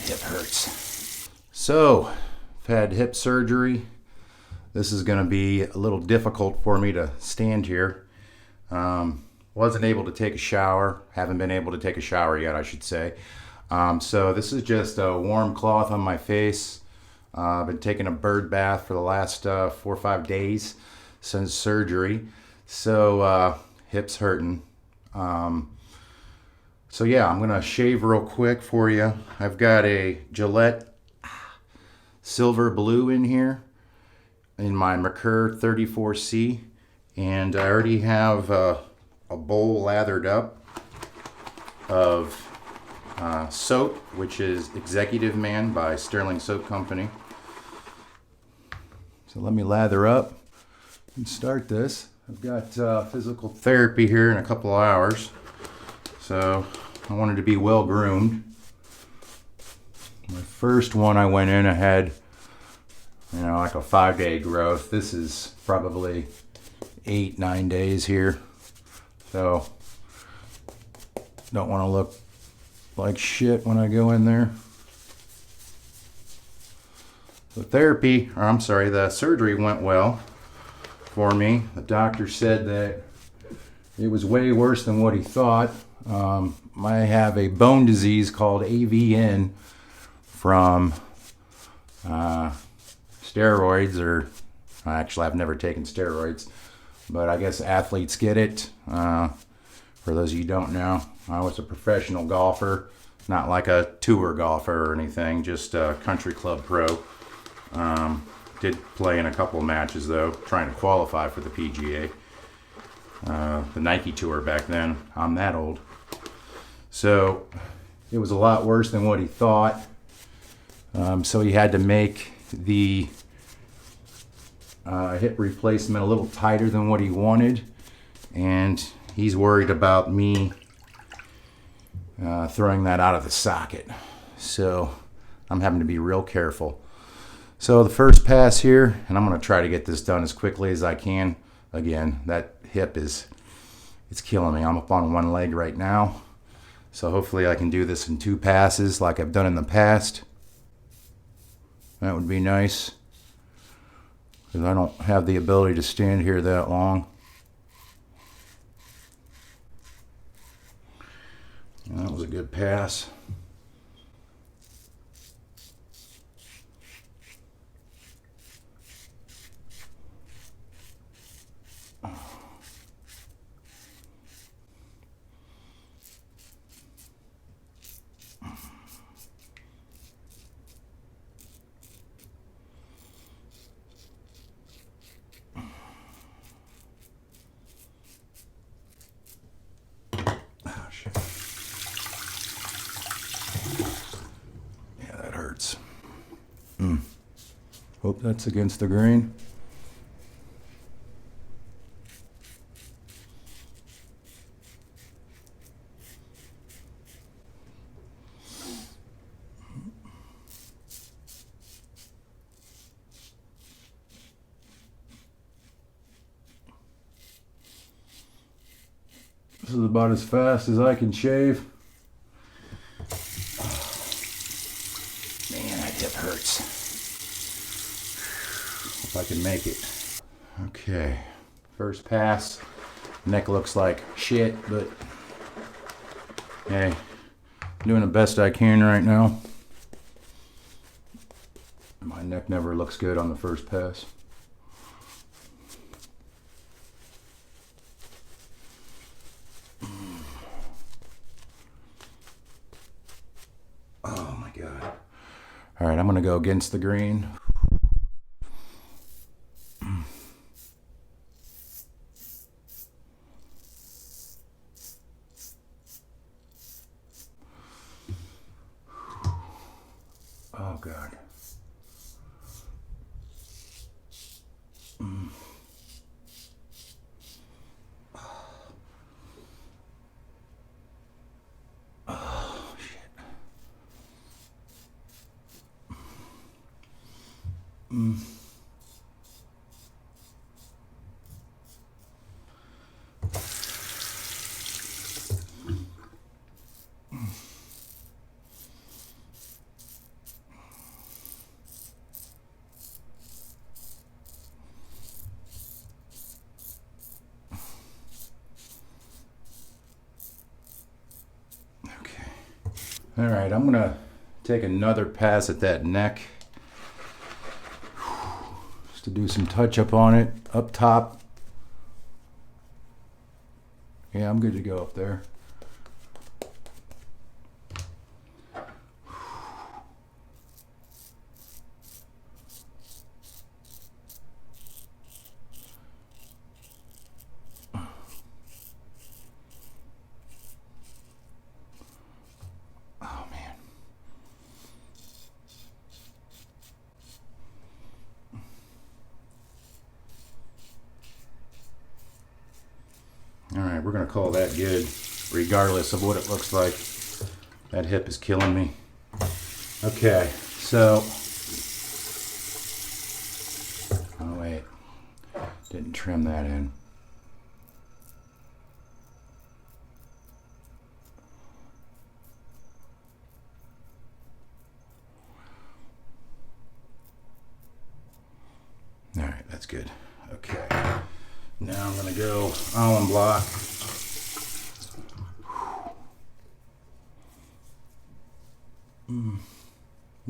hip hurts. So, I've had hip surgery. This is going to be a little difficult for me to stand here. Wasn't able to take a shower. Haven't been able to take a shower yet, I should say. So this is just a warm cloth on my face. I've been taking a bird bath for the last 4 or 5 days since surgery. So hips hurting. So yeah, I'm gonna shave real quick for you. I've got a Gillette Silver Blue in here in my Merkur 34C, and I already have a bowl lathered up of soap, which is Executive Man by Stirling Soap Company. So let me lather up and start this. I've got physical therapy here in a couple of hours, so I wanted to be well groomed. My first one I went in, I had, like a 5-day growth. This is probably 8-9 days here, so don't want to look like shit when I go in there. The surgery went well for me. The doctor said that it was way worse than what he thought. I have a bone disease called AVN from steroids, or actually I've never taken steroids, but I guess athletes get it. For those of you who don't know, I was a professional golfer, not like a tour golfer or anything, just a country club pro. Did play in a couple of matches though, trying to qualify for the PGA. The Nike Tour back then. I'm that old. So it was a lot worse than what he thought. So he had to make the hip replacement a little tighter than what he wanted. And he's worried about me throwing that out of the socket. So I'm having to be real careful. So the first pass here, and I'm going to try to get this done as quickly as I can. Again, that hip it's killing me. I'm up on one leg right now. So hopefully I can do this in 2 passes like I've done in the past. That would be nice, because I don't have the ability to stand here that long. That was a good pass. Hope that's against the grain. This is about as fast as I can shave. Man, that hip hurts. If I can make it. Okay, first pass. Neck looks like shit, but hey, I'm doing the best I can right now. My neck never looks good on the first pass. Oh my God. All right, I'm gonna go against the grain. Oh God. Oh shit. All right, I'm gonna take another pass at that neck just to do some touch up on it up top. Yeah, I'm good to go up there. All right, we're gonna call that good, regardless of what it looks like. That hip is killing me. Okay, so, oh wait, didn't trim that in. All right, that's good. Okay, now I'm gonna go alum block.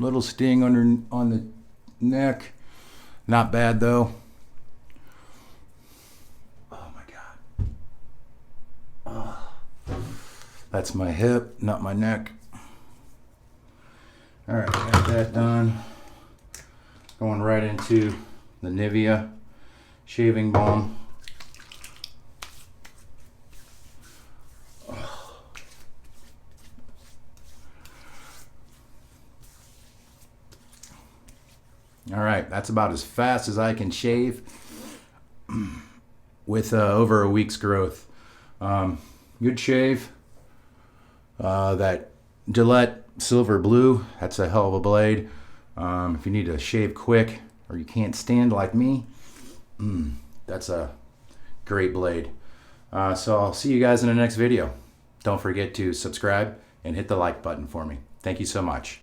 Little sting on the neck, not bad though. Oh my God. Oh. That's my hip, not my neck. All right, got that done. Going right into the Nivea shaving balm. All right, that's about as fast as I can shave with over a week's growth. Good shave. That Gillette Silver Blue, that's a hell of a blade. If you need to shave quick or you can't stand like me, that's a great blade. So I'll see you guys in the next video. Don't forget to subscribe and hit the like button for me. Thank you so much.